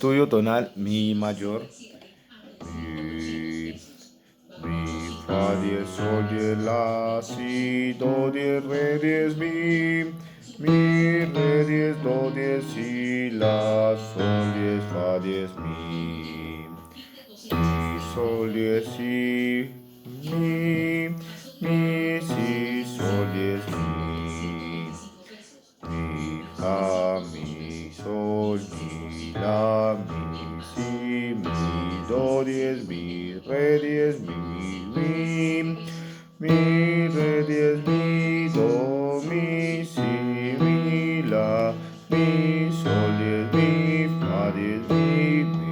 Estudio tonal mi mayor. Mi, mi, fa 10, sol 10, la, si, do 10, re 10, mi, re 10, do 10, si, la, sol 10, fa 10, mi, sol 10, si, si, sol 10, fa, mi, sol, mi, la, mi, si, mi, do 10, mi, re 10, re 10, mi, do, mi, si, mi, la, mi, sol 10, mi, fa 10,